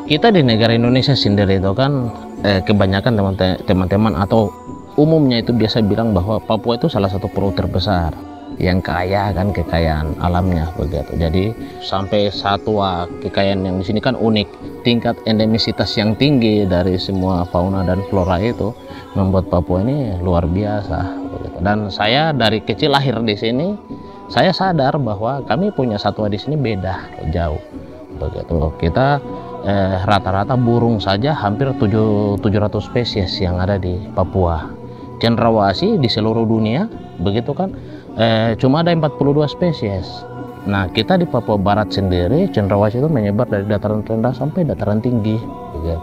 Kita di negara Indonesia sendiri itu kan kebanyakan teman-teman atau umumnya itu biasa bilang bahwa Papua itu salah satu pulau terbesar yang kaya kan, kekayaan alamnya begitu. Jadi sampai satwa kekayaan yang di sini kan unik, tingkat endemisitas yang tinggi dari semua fauna dan flora itu membuat Papua ini luar biasa begitu. Dan saya dari kecil lahir di sini, saya sadar bahwa kami punya satwa di sini beda jauh begitu. Kita rata-rata burung saja hampir 700 spesies yang ada di Papua. Cendrawasih di seluruh dunia begitu kan cuma ada 42 spesies. Nah, kita di Papua Barat sendiri cendrawasih itu menyebar dari dataran rendah sampai dataran tinggi begitu.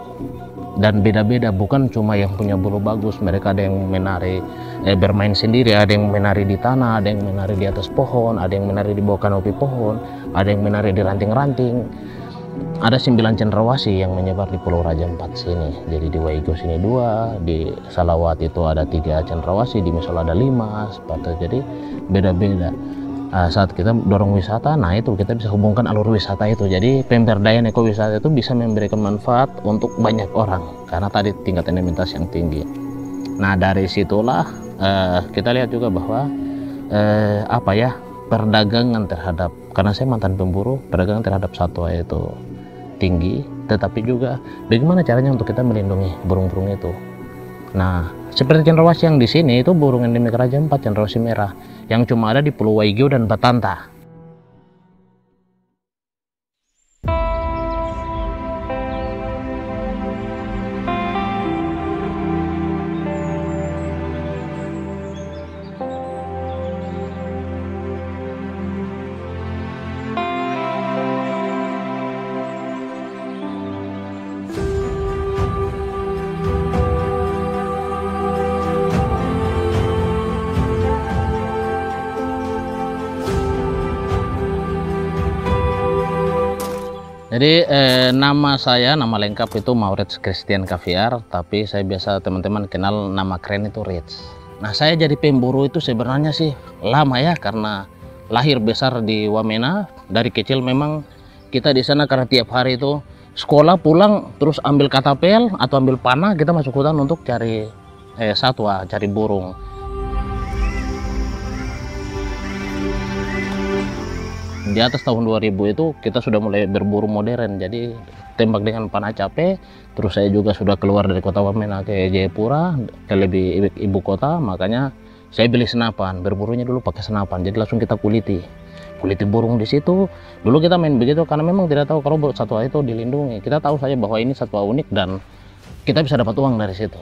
Dan beda-beda, bukan cuma yang punya bulu bagus, mereka ada yang menari bermain sendiri, ada yang menari di tanah, ada yang menari di atas pohon, ada yang menari di bawah kanopi pohon, ada yang menari di ranting-ranting. Ada 9 cendrawasih yang menyebar di Pulau Raja Ampat sini. Jadi di Waigo sini 2, di Salawat itu ada 3 cendrawasih, di Misol ada 5, seperti. Jadi beda-beda. Saat kita dorong wisata, nah itu kita bisa hubungkan alur wisata itu. Jadi pemberdayaan ekowisata itu bisa memberikan manfaat untuk banyak orang karena tadi tingkat endemitas yang tinggi. Nah dari situlah kita lihat juga bahwa perdagangan terhadap, karena saya mantan pemburu, perdagangan terhadap satwa itu tinggi, tetapi juga bagaimana caranya untuk kita melindungi burung-burung itu. Nah, seperti cendrawasih yang di sini itu burung endemik Raja Ampat, cendrawasih merah, yang cuma ada di Pulau Waigiu dan Batanta. Jadi nama saya, nama lengkap itu Maurits Christian Caviar, tapi saya biasa teman-teman kenal nama keren itu Rich. Nah saya jadi pemburu itu sebenarnya sih lama ya, karena lahir besar di Wamena. Dari kecil memang kita di sana karena tiap hari itu sekolah pulang terus ambil katapel atau ambil panah, kita masuk hutan untuk cari satwa, cari burung. Di atas tahun 2000 itu kita sudah mulai berburu modern, jadi tembak dengan panah capek. Terus saya juga sudah keluar dari kota Wamena ke Jayapura, ke lebih ibu kota, makanya saya beli senapan. Berburunya dulu pakai senapan, jadi langsung kita kuliti burung di situ. Dulu kita main begitu karena memang tidak tahu kalau satwa itu dilindungi. Kita tahu saja bahwa ini satwa unik dan kita bisa dapat uang dari situ.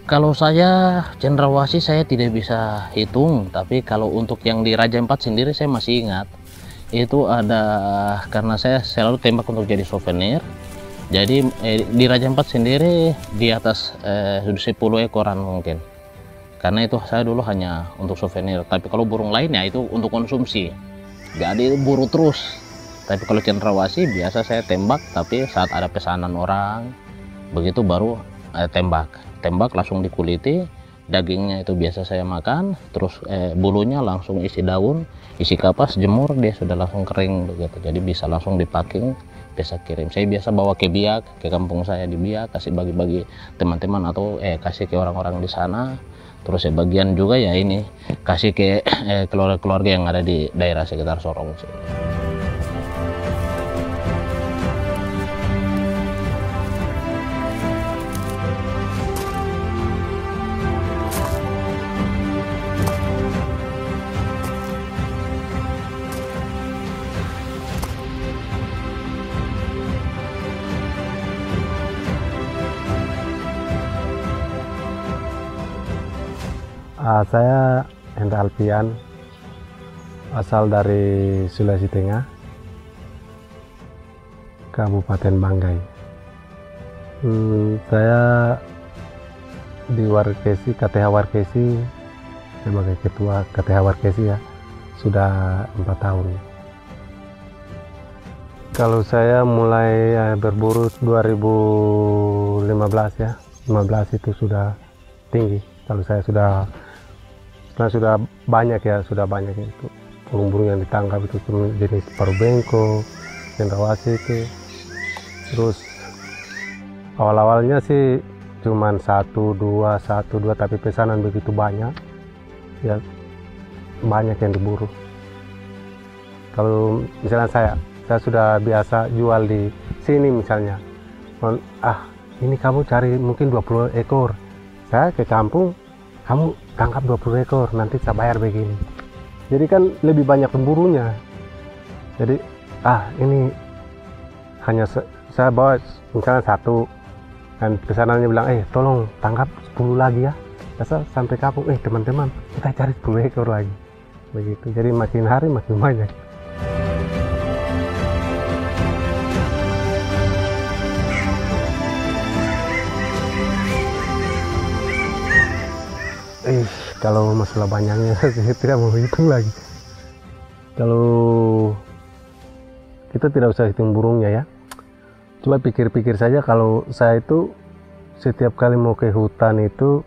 Kalau saya cendrawasih saya tidak bisa hitung, tapi kalau untuk yang di Raja Ampat sendiri saya masih ingat. Itu ada, karena saya selalu tembak untuk jadi souvenir. Jadi di Raja Ampat sendiri di atas 10 ekoran mungkin, karena itu saya dulu hanya untuk souvenir. Tapi kalau burung lainnya itu untuk konsumsi, jadi buru terus. Tapi kalau cendrawasih biasa saya tembak, tapi saat ada pesanan orang begitu baru tembak langsung dikuliti. Dagingnya itu biasa saya makan, terus bulunya langsung isi daun, isi kapas, jemur, dia sudah langsung kering begitu. Jadi bisa langsung dipacking, bisa kirim. Saya biasa bawa ke Biak, ke kampung saya di Biak, kasih bagi-bagi teman-teman atau kasih ke orang-orang di sana. Terus bagian juga ya ini kasih ke keluarga-keluarga yang ada di daerah sekitar Sorong. Saya Hendra Alfian, asal dari Sulawesi Tengah, Kabupaten Banggai. Saya di Warkesi, KTH Warkesi, sebagai ketua KTH Warkesi ya, sudah 4 tahun. Kalau saya mulai berburu 2015 ya, 15 itu sudah tinggi. Kalau saya sudah banyak ya, sudah banyak itu burung-burung yang ditangkap itu jenis paruh bengkok, cendrawasih itu. Terus Awal-awalnya sih cuman 1-2, tapi pesanan begitu banyak, ya banyak yang diburu. Kalau misalnya saya sudah biasa jual di sini misalnya, ini kamu cari mungkin 20 ekor, saya ke kampung, kamu tangkap 20 ekor, nanti saya bayar begini. Jadi kan lebih banyak pemburunya. Jadi ini hanya saya bawa misalnya 1, dan pesanannya bilang, tolong tangkap 10 lagi ya. Biasa sampai kampung, teman-teman kita cari 10 ekor lagi. Begitu, jadi makin hari makin banyak. Kalau masalah banyaknya saya tidak mau hitung lagi. Kalau kita tidak usah hitung burungnya ya. Coba pikir-pikir saja, kalau saya itu setiap kali mau ke hutan itu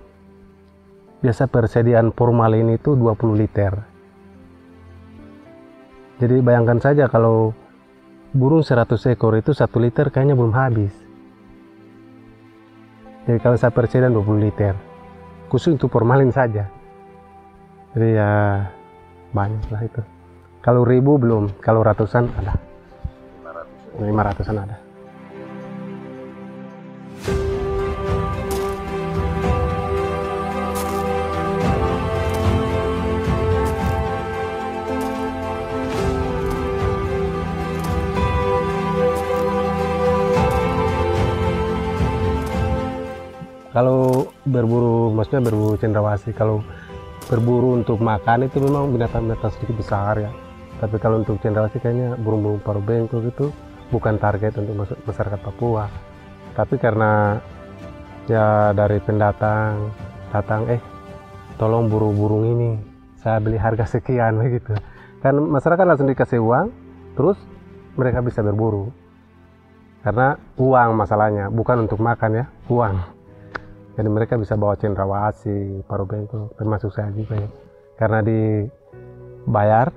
biasa persediaan formalin itu 20 liter. Jadi bayangkan saja kalau burung 100 ekor itu 1 liter kayaknya belum habis. Jadi kalau saya persediaan 20 liter khusus untuk formalin saja. Jadi ya banyak lah itu. Kalau 1000 belum, kalau ratusan ada. 500-an ada. Kalau berburu, maksudnya berburu cendrawasih, kalau berburu untuk makan itu memang binatang-binatang sedikit besar ya. Tapi kalau untuk cendrawasih kayaknya burung-burung paruh bengkok itu bukan target untuk masyarakat Papua. Tapi karena ya dari pendatang datang, tolong buru burung ini, saya beli harga sekian begitu. Kan masyarakat langsung dikasih uang, terus mereka bisa berburu. Karena uang masalahnya, bukan untuk makan ya, uang. Jadi mereka bisa bawa cendrawasih, paruh bengkok, termasuk saya juga ya. Karena dibayar,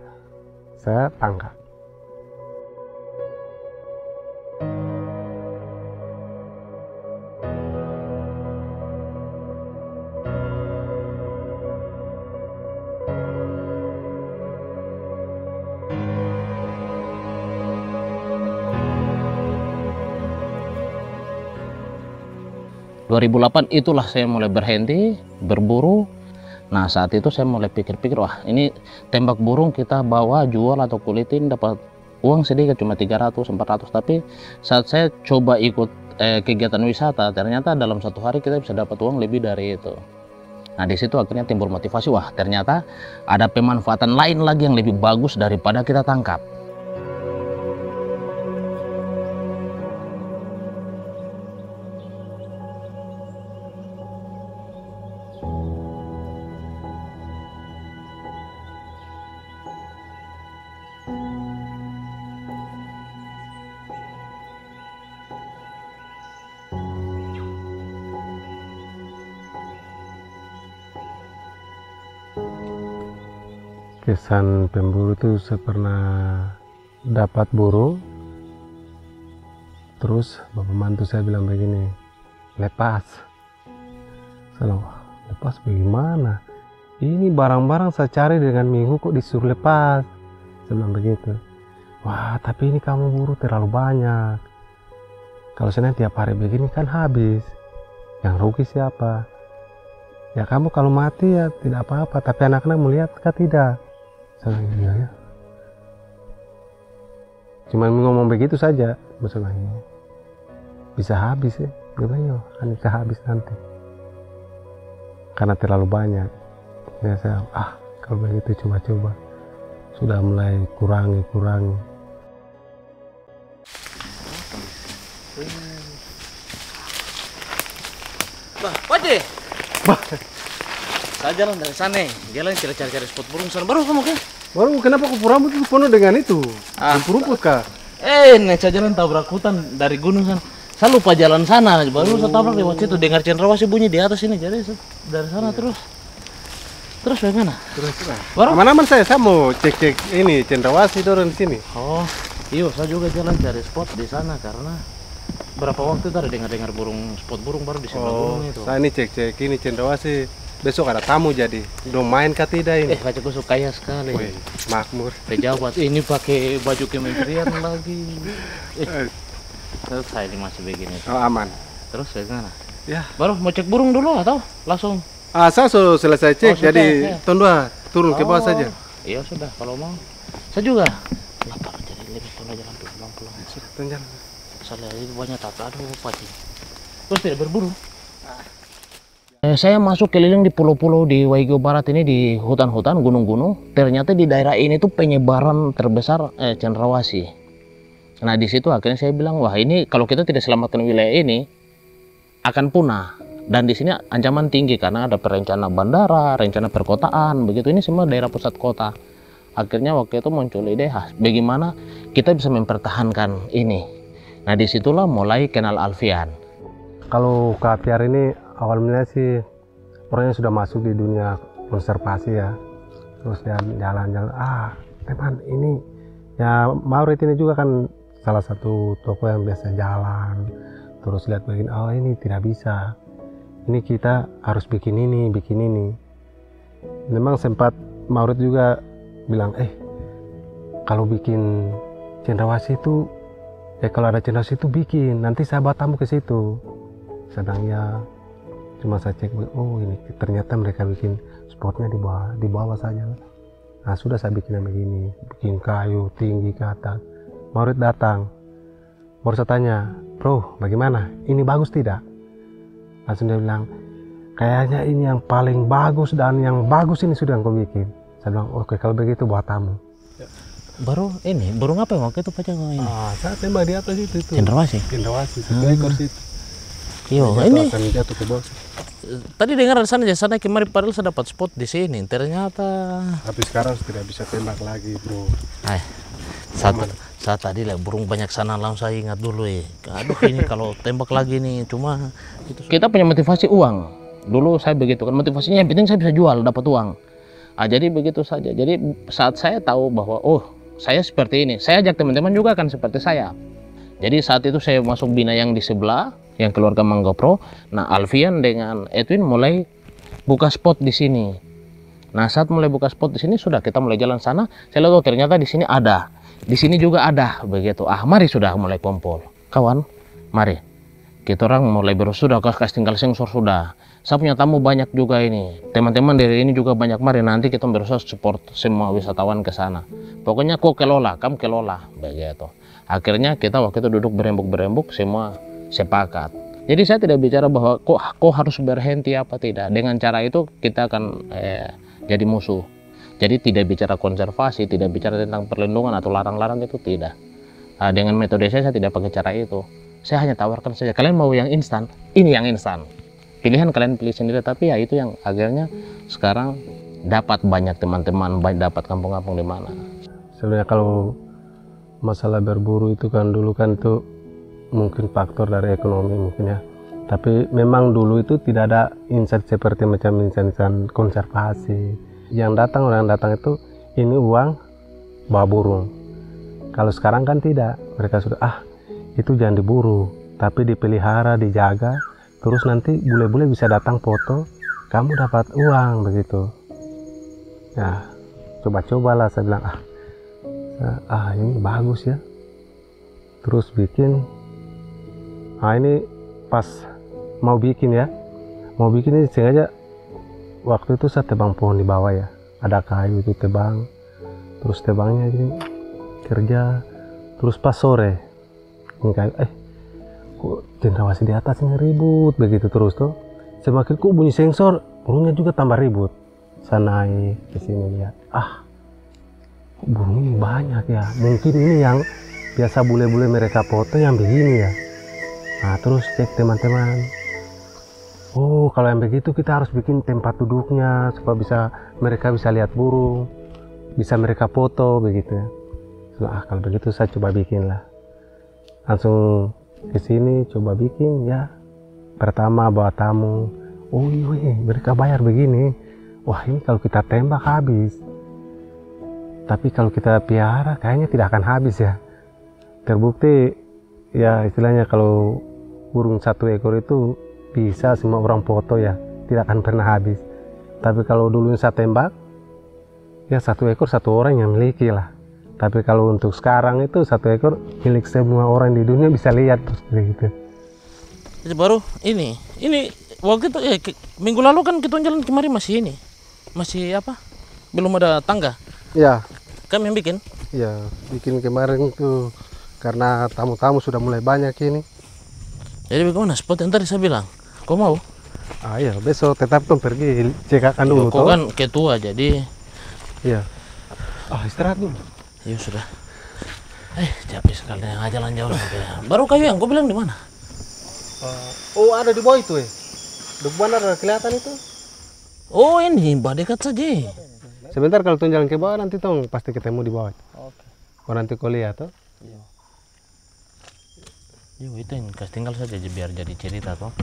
saya tangkap. ...2008 itulah saya mulai berhenti berburu. Nah saat itu saya mulai pikir-pikir, wah ini tembak burung kita bawa jual atau kulitin dapat uang sedikit cuma 300-400, tapi saat saya coba ikut kegiatan wisata, ternyata dalam 1 hari kita bisa dapat uang lebih dari itu. Nah di situ akhirnya timbul motivasi, wah ternyata ada pemanfaatan lain lagi yang lebih bagus daripada kita tangkap. Kesan pemburu itu saya pernah dapat burung, terus bapak mantu saya bilang begini, lepas. Saya bilang, lepas bagaimana? Ini barang-barang saya cari dengan minggu kok disuruh lepas. Saya bilang begitu. Wah tapi ini kamu buru terlalu banyak. Kalau saya tiap hari begini kan habis. Yang rugi siapa? Ya kamu kalau mati ya tidak apa-apa, tapi anak-anak melihat kan tidak. Saya bilang, iya ya. Cuma ngomong begitu saja, masalahnya bisa habis ya. Dia bilang, ini habis nanti. Karena terlalu banyak. Ya saya, kalau begitu coba-coba. Sudah mulai kurangi. Pade. Saya jalan dari sana, jalan cari-cari spot burung sana. Baru kamu kan? Baru kenapa kupu rambut itu penuh dengan itu? Rumput kah? Nih saya jalan tabrak hutan dari gunung sana. Saya lupa jalan sana, baru saya tabrak lewat situ. Dengar cendrawasih bunyi di atas ini, jadi dari sana terus bagaimana? Baru Aman-aman saya mau cek ini cendrawasih dorong di sini. Oh, iya saya juga jalan cari spot di sana karena berapa waktu tadi dengar burung spot burung baru di sebelah gunung itu. Saya ini cek ini cendrawasih. Besok ada tamu jadi. Udah main kah tidak ini? Kacau kusuk kaya sekali. Wih, makmur. Pejabat ini pakai baju kementerian lagi. Terus saya ini masih begini. Oh, aman. Terus bagaimana? Ya. Baru mau cek burung dulu atau langsung? Saya sudah selesai cek, sudah, jadi ya. Tondua turun ke bawah saja. Iya sudah, kalau mau. Saya juga. Lapar jadi lebih Tondua jalan pulang. Sudah, jalan. Soalnya ini banyak tata, aduh pasti. Terus tidak berburu? Saya masuk keliling di pulau-pulau di Waigeo Barat ini, di hutan-hutan, gunung-gunung. Ternyata di daerah ini tuh penyebaran terbesar cendrawasih. Nah di situ akhirnya saya bilang, wah ini kalau kita tidak selamatkan wilayah ini akan punah. Dan di sini ancaman tinggi karena ada perencana bandara, rencana perkotaan, begitu. Ini semua daerah pusat kota. Akhirnya waktu itu muncul ide, bagaimana kita bisa mempertahankan ini. Nah disitulah mulai kenal Alfian. Kalau Kak Tiar ini awalnya sih orangnya sudah masuk di dunia konservasi ya. Terus jalan-jalan, teman ini ya Maurit ini juga kan salah satu toko yang biasa jalan. Terus lihat begini, ini tidak bisa. Ini kita harus bikin ini. Memang sempat Maurit juga bilang, kalau bikin cendrawasih itu, kalau ada cendrawasih itu bikin, nanti saya bawa tamu ke situ. Sedangnya cuma saya cek, ini ternyata mereka bikin spotnya di bawah saja. Nah sudah saya bikin yang begini, bikin kayu tinggi ke atas. Maurit datang, baru saya tanya, bro bagaimana? Ini bagus tidak? Langsung dia bilang, kayaknya ini yang paling bagus dan yang bagus ini sudah kau bikin. Saya bilang, oke kalau begitu buat tamu. Baru ini, burung apa yang waktu itu Pak Jago ini? Saya tembak di atas itu. Cendrawasih? Cendrawasih, satu ekor situ. Yo, ini akan jatuh ke bawah. Tadi dengar di sana kemarin padahal saya dapat spot di sini. Ternyata. Tapi sekarang tidak bisa tembak lagi, bro. Saat tadi lah burung banyak sana langsung saya ingat dulu ya. Aduh ini kalau tembak lagi nih cuma kita punya motivasi uang. Dulu saya begitu kan, motivasinya yang penting saya bisa jual dapat uang. Jadi begitu saja. Jadi saat saya tahu bahwa saya seperti ini, saya ajak teman-teman juga kan seperti saya. Jadi saat itu saya masuk bina yang di sebelah, yang keluarga Manggopro. Nah Alfian dengan Edwin mulai buka spot di sini. Nah saat mulai buka spot di sini sudah kita mulai jalan sana. Saya lihat ternyata di sini ada, di sini juga ada begitu. Mari sudah mulai kumpul. Kawan, mari kita orang mulai sudah kasih tinggal sensor sudah. Saya punya tamu banyak juga ini. Teman-teman dari ini juga banyak. Mari nanti kita berusaha support semua wisatawan ke sana. Pokoknya kamu kelola begitu. Akhirnya kita waktu itu duduk berembuk semua sepakat. Jadi saya tidak bicara bahwa kok harus berhenti apa tidak. Dengan cara itu kita akan jadi musuh. Jadi tidak bicara konservasi, tidak bicara tentang perlindungan atau larang-larang itu tidak. Dengan metode saya tidak pakai cara itu. Saya hanya tawarkan saja. Kalian mau yang instan? Ini yang instan. Pilihan kalian pilih sendiri. Tapi ya itu yang akhirnya sekarang dapat banyak teman-teman, dapat kampung-kampung di mana. Sebenarnya kalau masalah berburu itu kan dulu kan itu mungkin faktor dari ekonomi mungkin ya. Tapi memang dulu itu tidak ada insight seperti macam insight konservasi. Orang datang itu ini uang bawa burung. Kalau sekarang kan tidak. Mereka sudah itu jangan diburu, tapi dipelihara, dijaga. Terus nanti bule-bule bisa datang foto, kamu dapat uang begitu. Ya coba-cobalah saya bilang ini bagus ya. Terus bikin. Ini pas mau bikin ini sengaja waktu itu saya tebang pohon di bawah ya. Ada kayu itu tebang. Terus tebangnya gini kerja. Terus pas sore ini kayu kok cendrawasih di atas ini ribut begitu terus tuh. Semakin kok bunyi sensor, burungnya juga tambah ribut. Saya naik ke sini lihat. Burung ini banyak ya. Mungkin ini yang biasa bule-bule mereka foto yang begini ya. Nah terus cek teman-teman. Kalau yang begitu kita harus bikin tempat duduknya supaya mereka bisa lihat burung, bisa mereka foto begitu ya. Kalau begitu saya coba bikin lah. Langsung ke sini coba bikin ya. Pertama bawa tamu. Mereka bayar begini. Wah ini kalau kita tembak habis. Tapi kalau kita piara kayaknya tidak akan habis ya. Terbukti ya istilahnya kalau burung satu ekor itu bisa semua orang foto ya, tidak akan pernah habis. Tapi kalau dulu saya tembak, ya satu ekor satu orang yang miliki lah. Tapi kalau untuk sekarang itu satu ekor milik semua orang di dunia bisa lihat terus gitu. Jadi baru ini waktu itu minggu lalu kan kita jalan kemarin masih ini, masih apa? Belum ada tangga. Ya, Kami yang bikin. ya bikin kemarin tuh karena tamu-tamu sudah mulai banyak ini. Jadi bagaimana spot yang tadi saya bilang? Kau mau? Ah iya, besok tetap tuh pergi cekakan dulu. Kau kan ketua jadi. Iya. Ah istirahat dulu. Ya sudah. Capek sekali jalan jauh sampai. Baru kayu yang kau bilang di mana? Oh ada di bawah itu depan ada kelihatan itu. Oh ini bah dekat saja. Sebentar kalau tuh jalan ke bawah nanti tuh pasti ketemu di bawah. Oke. Oh nanti kau lihat tuh. Yo itu yang tinggal saja biar jadi cerita toh.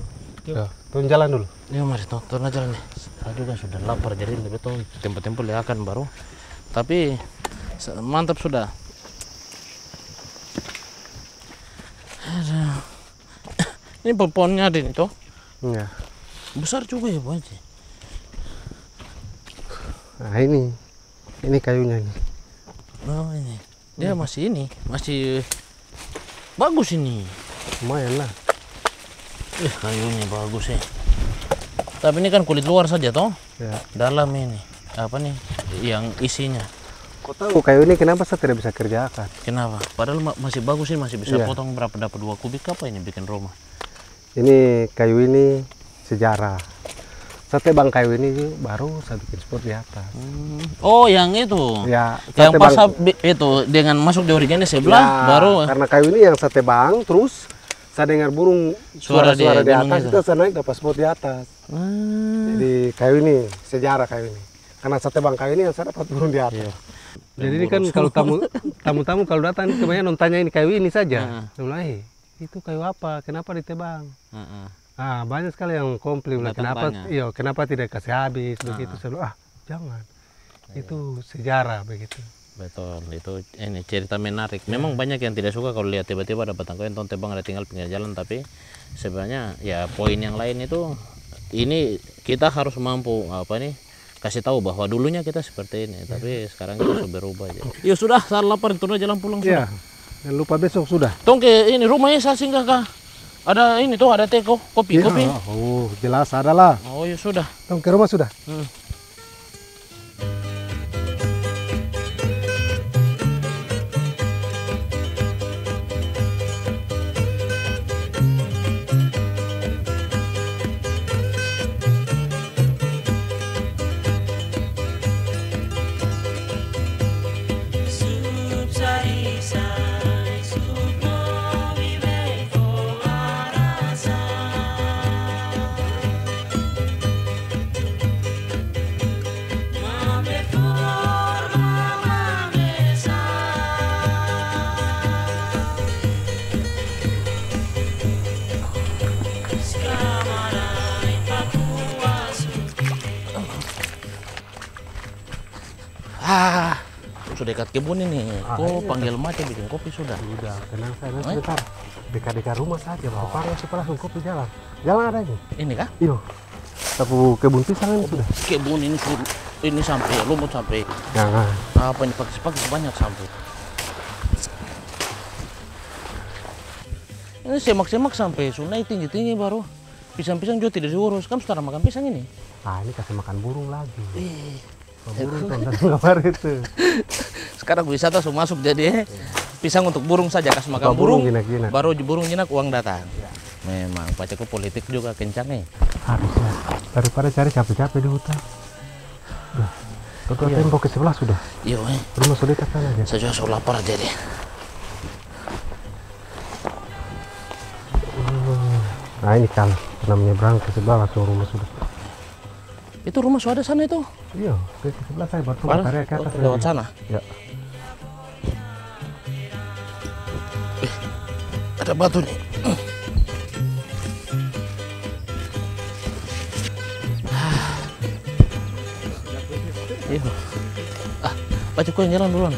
Ya, tuh jalan dulu. Yo mari toh, turun jalan nih. Saya juga sudah lapar jadi lebih tuh tempo-tempo akan baru. Tapi mantap sudah. Aduh. Ini pohonnya ada nih toh. Iya. Besar juga ya Bu Haji. Nah ini kayunya nih. Oh ini. Dia masih masih bagus ini. Lumayan lah. Kayunya bagus ya. Tapi ini kan kulit luar saja toh. Ya. Dalam ini apa nih yang isinya. Kau tahu kayu ini kenapa saya tidak bisa kerjakan? Kenapa? Padahal masih bagus ini, masih bisa Iya. potong berapa dapat 2 kubik apa ini bikin rumah. Ini kayu ini sejarah. Saya tebang kayu ini baru saya bikin spot di atas. Oh yang itu. Ya, Yang pas tebang. itu dengan masuk di originnya sebelah Ya, baru karena kayu ini yang saya tebang terus saya dengar burung Suara suara-suara di di gunung atas itu. itu saya naik dapat spot di atas. Jadi kayu ini sejarah kayu ini. Karena saya tebang kayu ini yang saya dapat burung di atas. Iya. Jadi ini kan kalau tamu-tamu kalau datang kebanyakan tanya ini kayu ini saja. Saya bilang, itu kayu apa? Kenapa ditebang? Ah banyak sekali yang komplain lah, Datang kenapa tanya. iya kenapa tidak kasih habis begitu. Saya bilang, jangan. Itu sejarah begitu. Betul, itu ini cerita menarik. Memang banyak yang tidak suka kalau lihat tiba-tiba ada batang kayu yang tebang ada tinggal pinggir jalan, tapi sebenarnya ya poin yang lain itu ini kita harus mampu kasih tahu bahwa dulunya kita seperti ini, tapi sekarang kita sudah berubah aja. Ya sudah, saya lapar turun jalan pulang Iya. sudah. Jangan lupa besok sudah. Tong ke ini rumahnya saya singgah kah? Ada ini tuh ada teh kopi. Oh, jelas ada lah. Oh ya sudah. Ke rumah sudah. Sudah dekat kebun ini. Kok panggil mati bikin kopi sudah. Sudah, tenang saya nanti sebentar. Dekat-dekat rumah saja, bapak langsung kopi jalan. Jalan ada ini. Ini kah? Iyo. Sapu kebun pisang ini sudah. Kebun ini sampai lumut sampai Jangan. apa ini pakis banyak sampai. Ini semak-semak sampai sungai tinggi-tinggi baru. Pisang-pisang juga tidak diurus. Kan sudah makan pisang ini. Ini kasih makan burung lagi. Burung tonton gambar itu. Sekarang wisata sudah masuk jadi pisang untuk burung saja kasih makan Burung burung. jinak-jinak. Baru burung jinak uang datang. Memang pacarku politik juga kencang nih. Harusnya daripada cari capek-capek di hutan. Udah. Tembok ke sebelah sudah. Iya, Rumah sudah dekat sana aja. saya juga sudah lapar aja deh. Nah ini kan namanya berangkat ke sebelah langsung rumah sudah. Itu rumah sudah ada sana itu. Iya, ke sebelah saya baru Mana? karya ke atas. Lewat sana. Ya. Ada batu nih. Iya. Pacarku yang jalan duluan.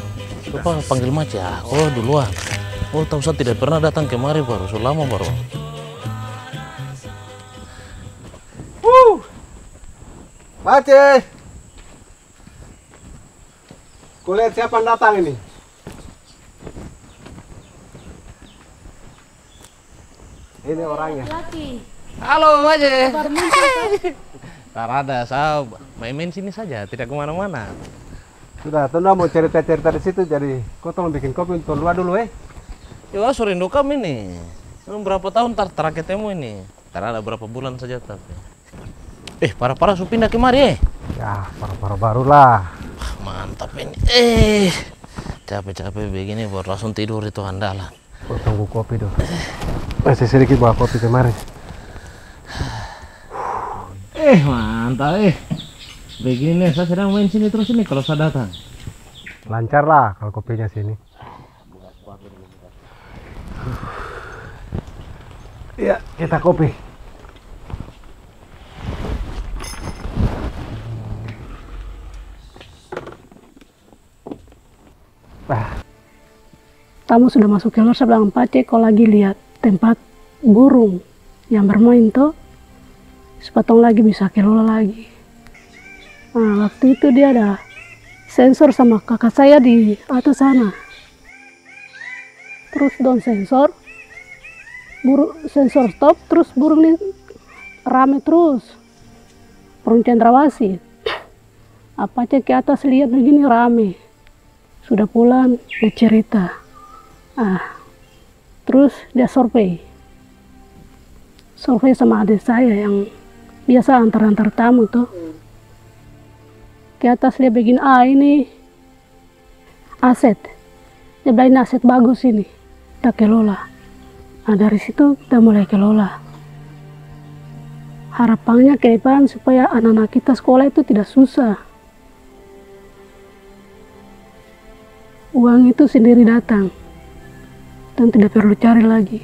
Lupa panggil Mac ya. Oh duluan. Oh, tahu saya tidak pernah datang kemari baru, sudah lama baru. Pace, kulihat siapa yang datang ini? Ini orangnya. Halo, Maje. Baru muncul, Tak ada, saya main-main sini saja, tidak kemana-mana. Sudah, Tunda mau cerita-cerita di situ, jadi kau tolong bikin kopi untuk luar dulu Ya, so rindu kami nih. Berapa tahun terakhir ketemu ini? Tak ada berapa bulan saja tapi. Parah-parah su pindah kemari Ya, paru-paru barulah. Mantap ini. Capek-capek begini baru langsung tidur itu andalan. Kau tunggu kopi dulu. Masih sedikit bawa kopi kemarin. Mantap begini saya sedang main sini terus ini kalau saya datang. Lancar lah kalau kopinya sini. Ya, kita kopi. tamu sudah masuk keluar, saya bilang, Pace, kau lagi lihat tempat burung yang bermain tuh, sepotong lagi bisa kelola lagi. Nah, waktu itu dia ada sensor sama kakak saya di atas sana. Terus don sensor, sensor stop, terus burung ini rame terus. Burung cendrawasih. Apa cek ke atas lihat begini rame. Sudah pulang, dia cerita. Terus dia survei. Survei sama adik saya yang biasa antar-antar tamu tuh. Ke atas dia begini, ini aset. Dia bilang ini aset bagus ini. Kita kelola. Nah dari situ kita mulai kelola. Harapannya ke depan supaya anak-anak kita sekolah itu tidak susah. Uang itu sendiri datang dan tidak perlu cari lagi.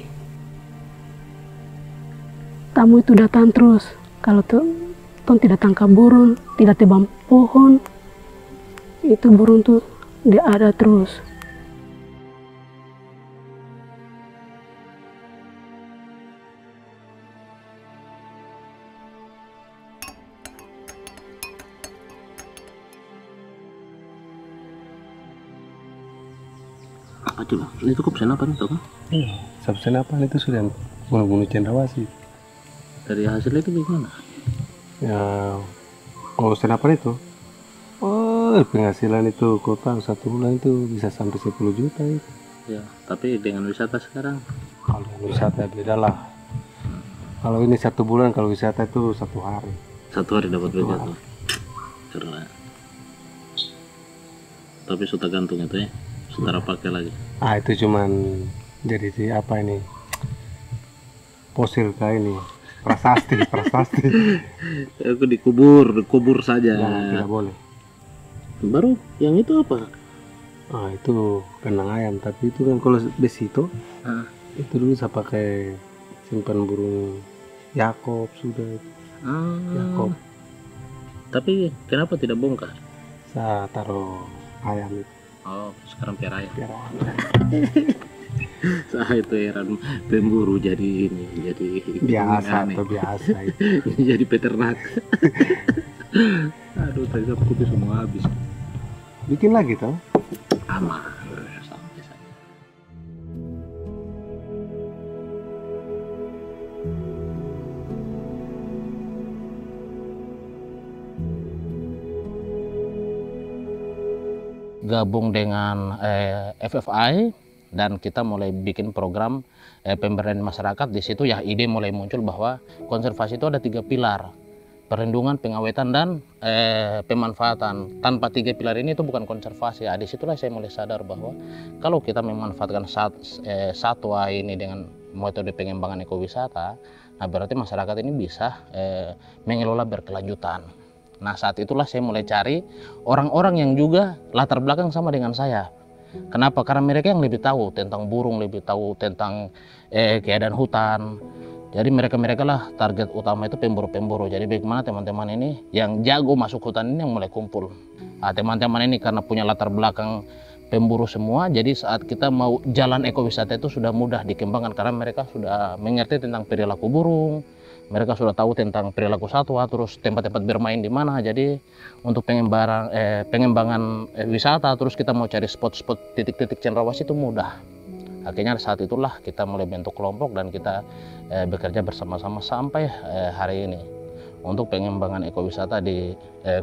Tamu itu datang terus. Kalau tuh tidak tangkap burung, tidak tebang pohon, itu burung tuh dia ada terus. Apa coba? Itu kok senapan itu kan? Senapan itu sudah bunuh-bunuh cendrawasih. Dari hasilnya itu gimana? Ya, kalau senapan itu, penghasilan itu kota 1 bulan itu bisa sampai 10 juta itu. Ya, tapi dengan wisata sekarang? Kalau wisata beda lah. Kalau ini 1 bulan, kalau wisata itu 1 hari. 1 hari dapat begitu. Keren. Tapi sudah gantung itu ya, saudara pakai lagi. Itu cuman jadi apa ini? Fosil kayak ini. Prasasti. Aku dikubur saja. Nah, tidak boleh. Baru yang itu apa? Itu kandang ayam, tapi itu kan kalau besi itu, itu dulu saya pakai simpan burung Yakob sudah. Yakob. Tapi kenapa tidak bongkar? Saya taruh ayam itu. Oh, sekarang piara ayam. Biar Saya itu heran pemburu jadi ini, jadi biasa atau biasa itu. jadi peternak. Aduh, tadi kopi semua habis. Bikin lagi toh? Aman, sampai saja. Gabung dengan FFI dan kita mulai bikin program pemberdayaan masyarakat. Di situ ya ide mulai muncul bahwa konservasi itu ada 3 pilar: perlindungan, pengawetan, dan pemanfaatan. Tanpa 3 pilar ini itu bukan konservasi. Disitulah saya mulai sadar bahwa kalau kita memanfaatkan satwa ini dengan metode pengembangan ekowisata, nah berarti masyarakat ini bisa mengelola berkelanjutan. Nah saat itulah saya mulai cari orang-orang yang juga latar belakang sama dengan saya. Kenapa? Karena mereka yang lebih tahu tentang burung, lebih tahu tentang keadaan hutan. Jadi mereka lah target utama itu pemburu-pemburu. Jadi bagaimana teman-teman ini yang jago masuk hutan ini yang mulai kumpul. Teman-teman ini karena punya latar belakang pemburu semua. Jadi saat kita mau jalan ekowisata itu sudah mudah dikembangkan karena mereka sudah mengerti tentang perilaku burung, mereka sudah tahu tentang perilaku satwa, terus tempat-tempat bermain di mana. Jadi untuk pengembangan wisata, terus kita mau cari spot-spot titik-titik cendrawasih itu mudah. Akhirnya saat itulah kita mulai bentuk kelompok dan kita bekerja bersama-sama sampai hari ini untuk pengembangan ekowisata di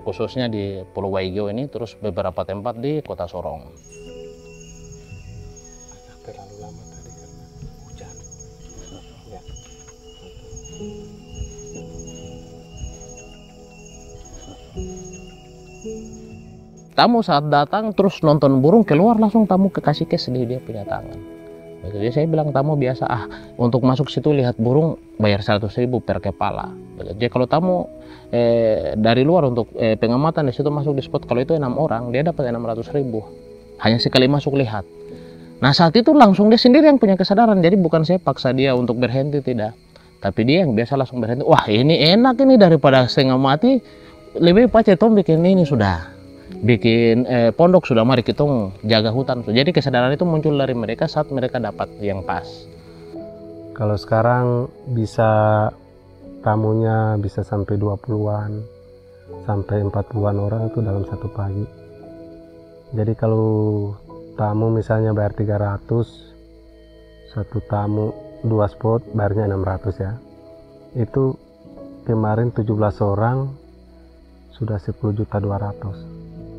khususnya di Pulau Waigeo ini, terus beberapa tempat di Kota Sorong. Terlalu lama tadi karena hujan. Ya. Tamu saat datang terus nonton burung, keluar langsung tamu ke kasih cash di dia punya tangan. Jadi saya bilang tamu biasa, untuk masuk situ lihat burung bayar 100.000 per kepala. Jadi kalau tamu dari luar untuk pengamatan di situ masuk di spot, kalau itu 6 orang dia dapat 600.000 hanya sekali masuk lihat. Nah saat itu langsung dia sendiri yang punya kesadaran, jadi bukan saya paksa dia untuk berhenti, tidak, tapi dia yang biasa langsung berhenti. Wah ini enak ini, daripada setengah mati lebih pace tom bikin ini, sudah bikin pondok, sudah mari kita jaga hutan. Jadi kesadaran itu muncul dari mereka saat mereka dapat yang pas. Kalau sekarang bisa tamunya bisa sampai 20-an sampai 40-an orang itu dalam satu pagi. Jadi kalau tamu misalnya bayar 300, satu tamu 2 spot bayarnya 600 ya. Itu kemarin 17 orang sudah 10.200.000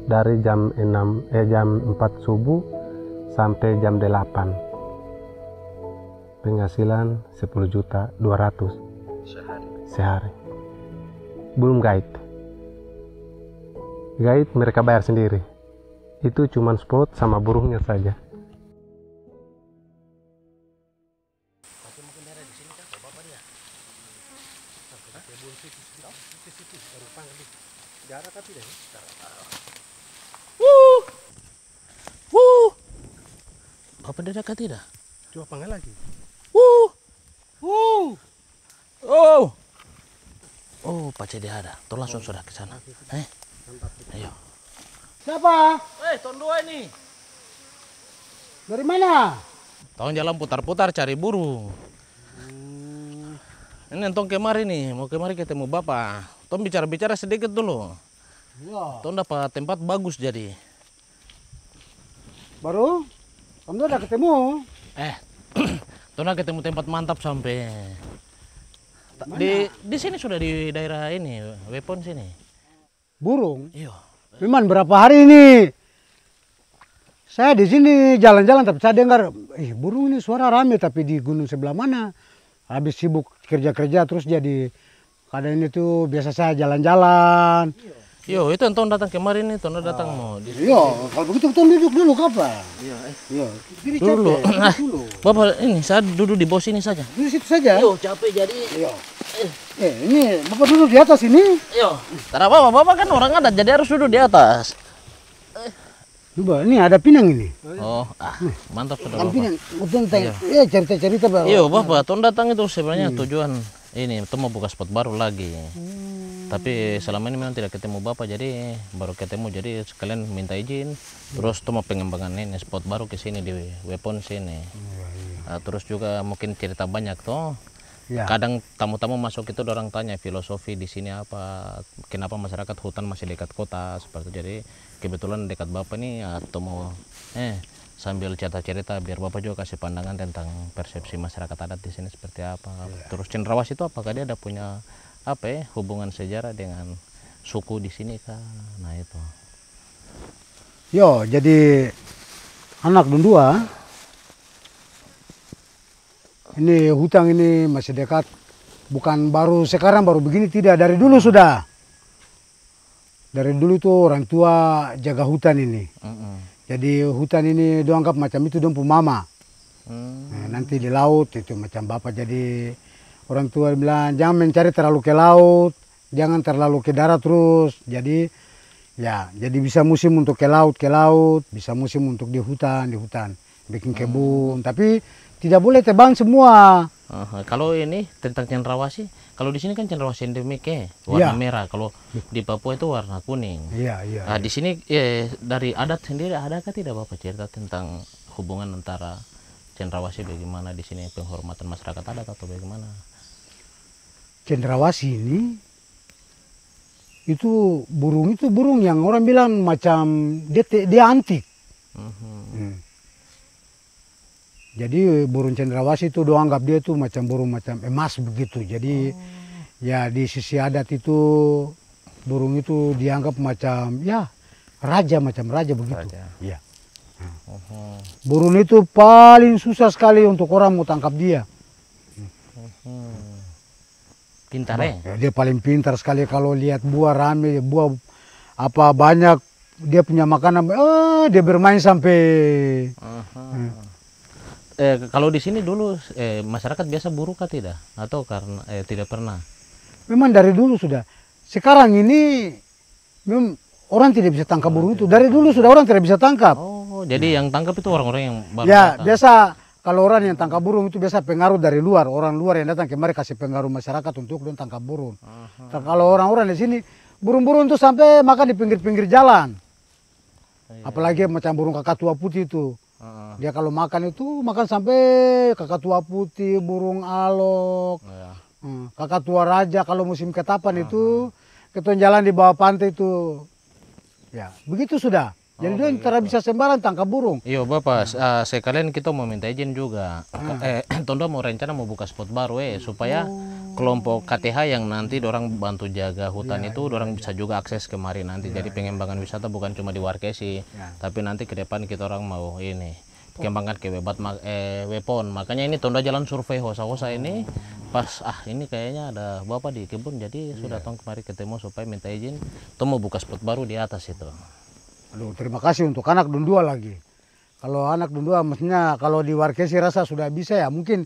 dari jam 4 subuh sampai jam 8. Penghasilan 10.200.000 sehari. Belum guide. Guide mereka bayar sendiri. Itu cuma spot sama burungnya saja. Apa dia dekat tidak? Coba panggil lagi. Oh, pace dia ada. Tuh langsung sudah ke sana. Ayo. Siapa? Tahun 2 ini. Dari mana? Tahun jalan putar-putar cari burung. Ini entong kemari nih, mau kemari ketemu bapak. Tong bicara-bicara sedikit dulu. Ya. Tong dapat tempat bagus jadi. Baru? Kamu udah ketemu? Tong udah ketemu tempat mantap sampai. Di sini sudah di daerah ini, Weapon sini. Burung? Iya. Memang berapa hari ini? Saya di sini jalan-jalan tapi saya dengar, burung ini suara rame tapi di gunung sebelah mana? Habis sibuk kerja-kerja terus jadi kadang itu biasa saya jalan-jalan. Yo, itu entong datang kemarin nih, Tong datang mau. Iya, kalau begitu kita duduk dulu kapan? Iya. Dulu. Bapak ini saya duduk di bawah sini saja. Di situ saja. Yo, capek jadi. Iya. Ini Bapak duduk di atas ini. Yo, karena bapak kan orang adat jadi harus duduk di atas. Coba, ini ada pinang ini. Oh, mantap sudah Ada bapak. pinang. Tentang cerita-cerita Bapak. Iya bapak, Tong datang itu sebenarnya tujuan ini, Tong mau buka spot baru lagi. Tapi selama ini memang tidak ketemu bapak, jadi baru ketemu, jadi sekalian minta izin. Terus Tong mau pengembangan ini spot baru ke sini di Weapon sini. Terus juga mungkin cerita banyak toh. Ya. Kadang tamu-tamu masuk itu orang tanya filosofi di sini apa, kenapa masyarakat hutan masih dekat kota seperti itu. Jadi kebetulan dekat bapak nih atau mau sambil cerita-cerita biar bapak juga kasih pandangan tentang persepsi masyarakat adat di sini seperti apa. Terus cendrawasih itu apakah dia ada punya hubungan sejarah dengan suku di sini kah? Nah itu. Yo, jadi anak dua. Ini hutang ini masih dekat, bukan baru sekarang baru begini, tidak, dari dulu sudah. Dari dulu tuh orang tua jaga hutan ini. Jadi hutan ini dia anggap macam itu dia punya mama. Nah, nanti di laut itu macam bapak, jadi orang tua bilang jangan mencari terlalu ke laut, jangan terlalu ke darat terus. Jadi ya, jadi bisa musim untuk ke laut, bisa musim untuk di hutan, bikin kebun. Tapi tidak boleh tebang semua. Kalau ini tentang cendrawasih, kalau di sini kan cendrawasih endemik warna merah. Kalau di Papua itu warna kuning. Iya, iya. Nah, di sini dari adat sendiri adakah tidak Bapak cerita tentang hubungan antara cendrawasih bagaimana di sini penghormatan masyarakat adat atau bagaimana? Cendrawasih ini itu burung yang orang bilang macam dia antik. Jadi burung cendrawasih itu doang anggap dia itu macam burung macam emas begitu. Jadi ya di sisi adat itu burung itu dianggap macam ya macam raja begitu. Ya. Burung itu paling susah sekali untuk orang mau tangkap dia. Pintar ya? Dia paling pintar sekali kalau lihat buah rame, buah apa banyak dia punya makanan, dia bermain sampai. Kalau di sini dulu masyarakat biasa buru kah tidak? Atau karena tidak pernah? Memang dari dulu sudah. Sekarang ini memang orang tidak bisa tangkap burung itu. Dari dulu sudah orang tidak bisa tangkap. Oh, jadi yang tangkap itu orang-orang yang baru ya datang. Biasa kalau orang yang tangkap burung itu biasa pengaruh dari luar. Orang luar yang datang kemari kasih pengaruh masyarakat untuk dia tangkap burung. Kalau orang-orang di sini burung-burung itu sampai makan di pinggir-pinggir jalan. Apalagi macam burung kakatua putih itu. Dia kalau makan itu makan sampai kakatua putih, burung alok, kakatua raja. Kalau musim ketapan itu kita jalan di bawah pantai itu, ya begitu sudah. Jadi dia tidak bisa sembarang tangkap burung. Iya Bapak, sekalian kita mau minta izin juga. Tondo mau rencana mau buka spot baru supaya kelompok KTH yang nanti dorang bantu jaga hutan itu dorang bisa juga akses kemari nanti. Jadi pengembangan wisata bukan cuma di Warkesi, tapi nanti ke depan kita orang mau ini kembangkan ke Wepon. Makanya ini Tondo jalan survei hosa-hosa ini pas ini kayaknya ada Bapak di kebun, jadi sudah tong kemari ketemu supaya minta izin. Toh mau buka spot baru di atas itu. Aduh, terima kasih untuk anak Dundua lagi. Kalau anak Dundua maksudnya kalau di Warkesi rasa sudah bisa ya mungkin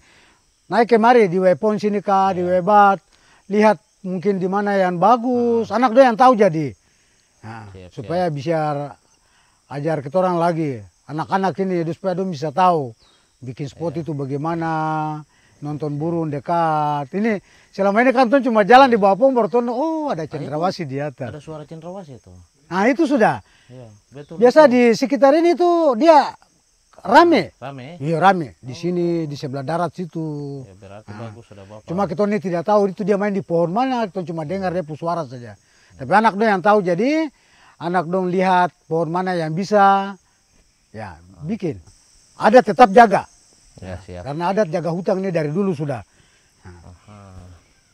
naik kemari di Wepon sini kah, di Webat, lihat mungkin di mana yang bagus. Anak dia yang tahu jadi. Nah, supaya bisa ajar kita orang lagi. Anak-anak ini supaya dia bisa tahu bikin spot itu bagaimana, nonton burung dekat. Ini selama ini kan tuh cuma jalan di bawah pohon baru ada cendrawasih di atas. Ada suara cendrawasih itu. Nah itu sudah. Iya, betul. Biasa di sekitar ini tuh dia rame. Rame? Iya rame. Di sini di sebelah darat situ. Ya, berarti bagus sudah Bapak. Cuma kita ini tidak tahu itu dia main di pohon mana. Kita cuma dengar dia suara saja. Tapi anak dong yang tahu jadi anak dong lihat pohon mana yang bisa. Ya bikin. Adat tetap jaga. Ya siap. Karena adat jaga hutan ini dari dulu sudah.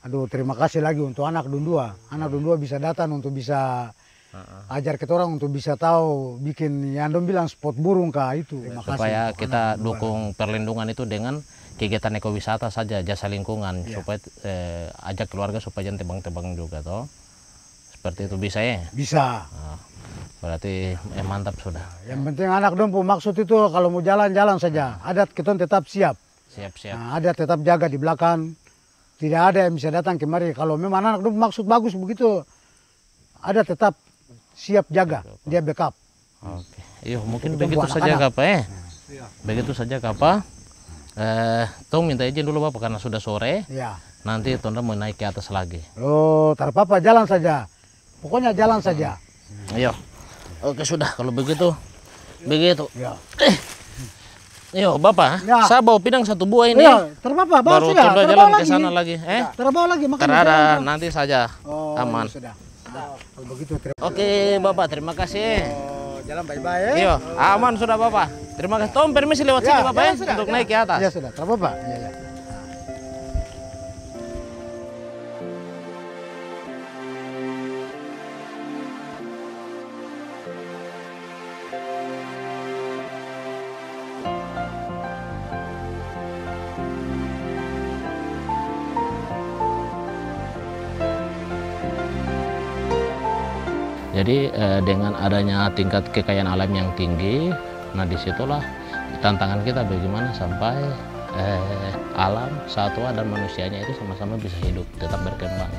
Aduh terima kasih lagi untuk anak Dundua. Anak Dundua bisa datang untuk bisa ajar kita orang untuk bisa tahu bikin yang dong bilang spot burung kah itu. Terima Supaya kasih kita dukung perlindungan itu dengan kegiatan ekowisata saja, jasa lingkungan, supaya ajak keluarga supaya jangan tebang-tebang juga toh. Seperti itu bisa ya? Bisa. Berarti mantap sudah. Yang penting anak dong maksud itu kalau mau jalan-jalan saja. Adat kita tetap siap. Siap-siap. Nah, adat tetap jaga di belakang. Tidak ada yang bisa datang kemari. Kalau memang anak dong maksud bagus begitu, adat tetap siap jaga, dia backup. Oke, yuk mungkin begitu saja Kapa Begitu saja Kapa. Tong minta izin dulu Bapak karena sudah sore. Ya. Nanti Tonda mau naik ke atas lagi. Oh, tak apa-apa jalan saja. Pokoknya jalan saja. Ayo. Oke sudah kalau begitu. Begitu. Ya. Yo Bapak, ya. saya bawa pidang satu buah ini. Ya, terbawa baru Tonda jalan ke sana lagi. Terbawa lagi makan. Terada nanti saja. Aman. Sudah. Kalau begitu Oke Bapak, terima kasih. Jalan bye-bye ya. Iya, aman sudah Bapak. Terima kasih. Tom permisi lewat sini Bapak untuk naik ke atas. Ya sudah, terbawa. Ya. Jadi dengan adanya tingkat kekayaan alam yang tinggi, nah disitulah tantangan kita bagaimana sampai alam, satwa dan manusianya itu sama-sama bisa hidup, tetap berkembang.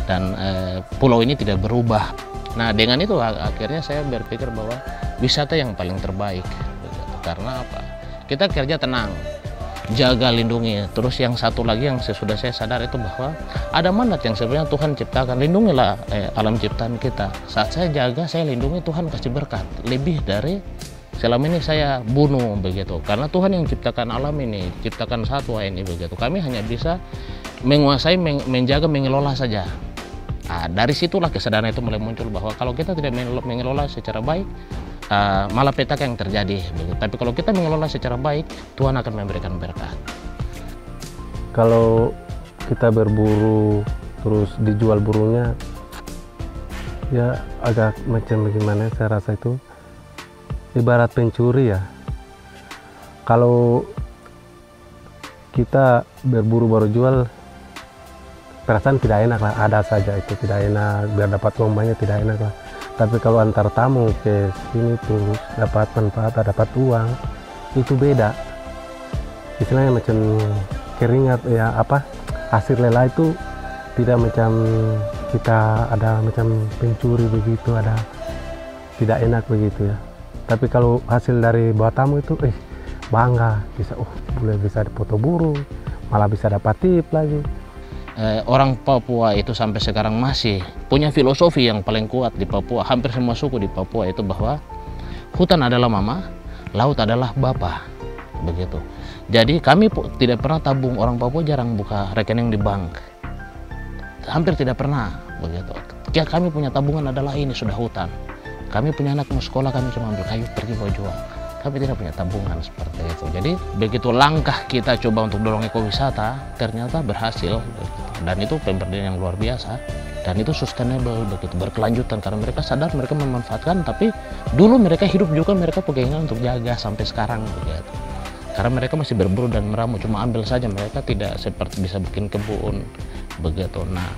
Dan pulau ini tidak berubah. Nah dengan itu akhirnya saya berpikir bahwa wisata yang paling terbaik. Karena apa? Kita kerja tenang. jaga, lindungi. Terus yang satu lagi yang sudah saya sadar itu bahwa ada mandat yang sebenarnya Tuhan ciptakan, lindungilah alam ciptaan kita. Saat saya jaga, saya lindungi, Tuhan kasih berkat lebih dari selama ini saya bunuh begitu. Karena Tuhan yang ciptakan alam ini, ciptakan satwa ini begitu. Kami hanya bisa menguasai, menjaga, mengelola saja. Nah, dari situlah kesadaran itu mulai muncul bahwa kalau kita tidak mengelola secara baik, malah petaka yang terjadi begitu. Tapi kalau kita mengelola secara baik, Tuhan akan memberikan berkat. Kalau kita berburu terus dijual burungnya, ya agak macam bagaimana, saya rasa itu ibarat pencuri ya. Kalau kita berburu baru jual, perasaan tidak enak lah, ada saja itu tidak enak, biar dapat uang banyak tidak enak lah. Tapi kalau antar tamu ke sini terus dapat manfaat, dapat uang, itu beda. Istilahnya macam keringat ya, apa, hasil lelah itu tidak macam kita ada macam pencuri begitu, ada tidak enak begitu ya. Tapi kalau hasil dari bawa tamu itu bangga, bisa boleh bisa dipoto burung, malah bisa dapat tip lagi. Orang Papua itu sampai sekarang masih punya filosofi yang paling kuat di Papua. Hampir semua suku di Papua itu bahwa hutan adalah mama, laut adalah bapa, begitu. Jadi kami tidak pernah tabung, orang Papua jarang buka rekening di bank, hampir tidak pernah begitu. Ya, kami punya tabungan adalah ini sudah hutan. Kami punya anak mau sekolah, kami cuma ambil kayu pergi mau jual. Kami tidak punya tabungan seperti itu. Jadi begitu langkah kita coba untuk dorong ekowisata, ternyata berhasil. Dan itu pemberdayaan yang luar biasa. Dan itu sustainable, begitu berkelanjutan. Karena mereka sadar mereka memanfaatkan, tapi dulu mereka hidup juga, mereka pegangan untuk jaga sampai sekarang. Begitu. Karena mereka masih berburu dan meramu, cuma ambil saja. Mereka tidak seperti bisa bikin kebun. Begitu. Nah,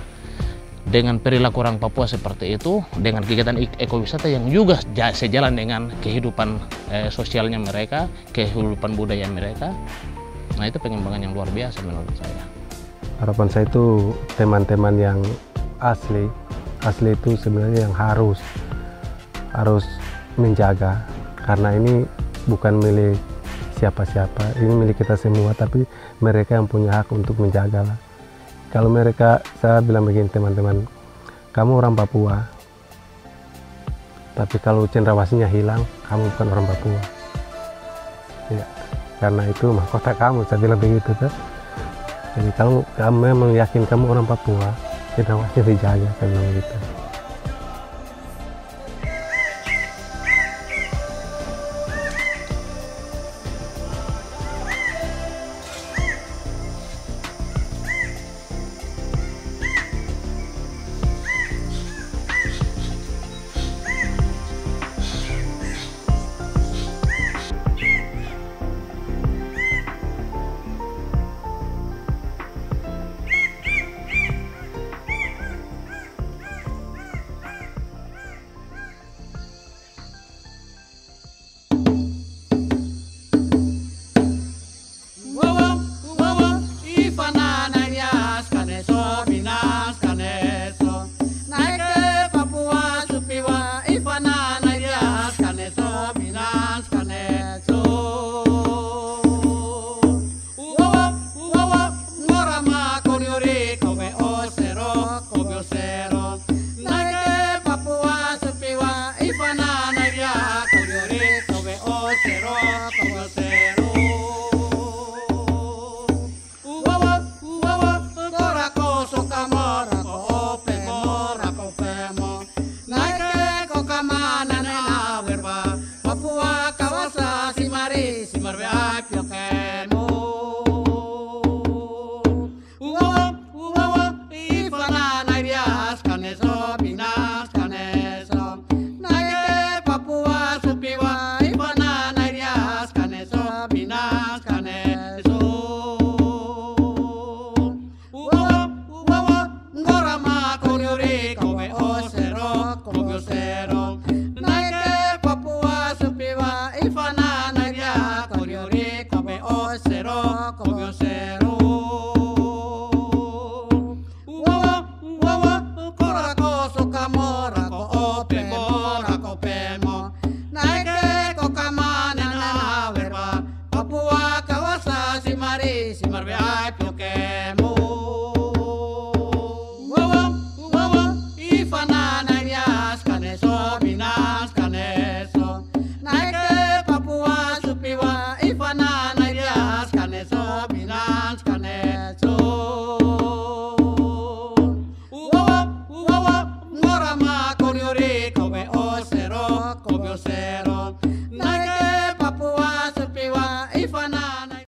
dengan perilaku orang Papua seperti itu, dengan kegiatan ekowisata yang juga sejalan dengan kehidupan sosialnya mereka, kehidupan budaya mereka, nah itu pengembangan yang luar biasa menurut saya. Harapan saya itu teman-teman yang asli itu sebenarnya yang harus menjaga, karena ini bukan milik siapa-siapa, ini milik kita semua, tapi mereka yang punya hak untuk menjaga lah. Kalau mereka, saya bilang begini teman-teman, kamu orang Papua, tapi kalau cendrawasinya hilang, kamu bukan orang Papua. Ya, karena itu mahkota kamu, saya bilang begitu tuh. Jadi kamu memang yakin kamu orang Papua, cendrawasinya dijaga, saya bilang begitu. Papua kawasa si mari si marbe ai pokemu. Wawa, wawa, ifanana